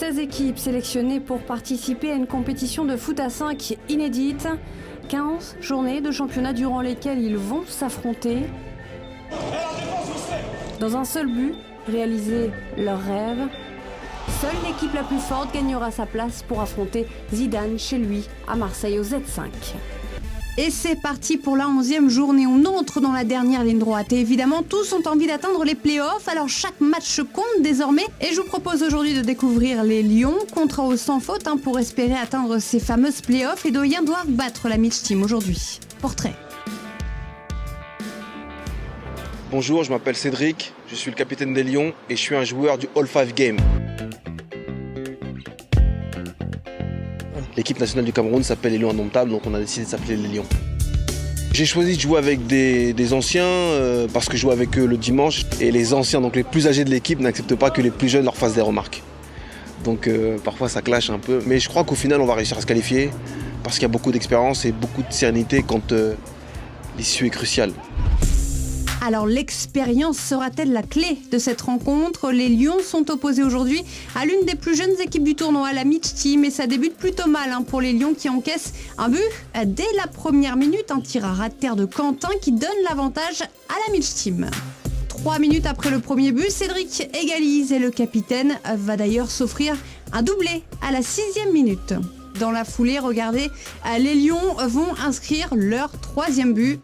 16 équipes sélectionnées pour participer à une compétition de foot à 5 inédite. 15 journées de championnat durant lesquelles ils vont s'affronter dans un seul but, réaliser leur rêve. Seule l'équipe la plus forte gagnera sa place pour affronter Zidane chez lui à Marseille au Z5. Et c'est parti pour la 11e journée. On entre dans la dernière ligne droite. Et évidemment, tous ont envie d'atteindre les playoffs. Alors chaque match compte désormais. Et je vous propose aujourd'hui de découvrir les Lions. Contrat au sans faute pour espérer atteindre ces fameuses playoffs. Les Doyens doivent battre la Mitch Team aujourd'hui. Portrait. Bonjour, je m'appelle Cédric. Je suis le capitaine des Lions et je suis un joueur du All 5 Game. L'équipe nationale du Cameroun s'appelle les Lions Indomptables, donc on a décidé de s'appeler les Lions. J'ai choisi de jouer avec des anciens parce que je joue avec eux le dimanche. Et les anciens, donc les plus âgés de l'équipe, n'acceptent pas que les plus jeunes leur fassent des remarques. Donc parfois ça clash un peu. Mais je crois qu'au final on va réussir à se qualifier parce qu'il y a beaucoup d'expérience et beaucoup de sérénité quand l'issue est cruciale. Alors l'expérience sera-t-elle la clé de cette rencontre? Les Lions sont opposés aujourd'hui à l'une des plus jeunes équipes du tournoi, la Mitch Team, et ça débute plutôt mal pour les Lions qui encaissent un but dès la première minute, un tir à ras de terre de Quentin qui donne l'avantage à la Mitch Team. 3 minutes après le premier but, Cédric égalise et le capitaine va d'ailleurs s'offrir un doublé à la 6e minute. Dans la foulée, regardez, les Lions vont inscrire leur 3e but.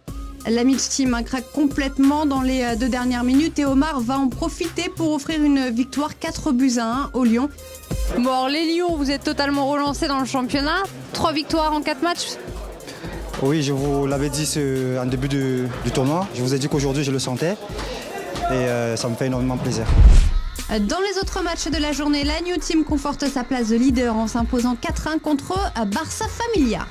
La Mitch Team craque complètement dans les 2 dernières minutes et Omar va en profiter pour offrir une victoire 4-1 aux Lions. Bon, alors les Lions, vous êtes totalement relancés dans le championnat. 3 victoires en 4 matchs. Oui, je vous l'avais dit en début du tournoi. Je vous ai dit qu'aujourd'hui je le sentais et ça me fait énormément plaisir. Dans les autres matchs de la journée, la New Team conforte sa place de leader en s'imposant 4-1 contre Barça Familia.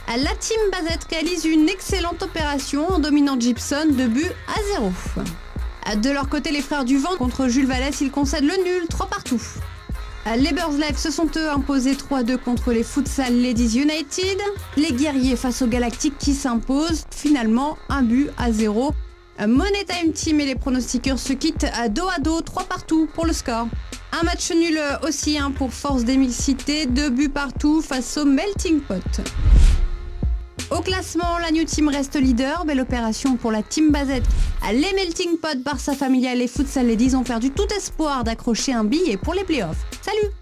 La Team Bazette réalise une excellente opération en dominant Gibson 2-0. De leur côté, les frères Duvant contre Jules Vallès, ils concèdent le nul 3-3. Les Birds Live se sont eux imposés 3-2 contre les Futsal Ladies United. Les Guerriers face aux Galactiques qui s'imposent finalement 1-0. Money Time Team et les pronostiqueurs se quittent à dos 3-3 pour le score. Un match nul aussi pour Force d'Émile Cité, 2-2 face au Melting Pot. Au classement, la New Team reste leader. Belle opération pour la Team Bazette. Les Melting Pot, Barça Familia et les Futsal Ladies ont perdu tout espoir d'accrocher un billet pour les playoffs. Salut!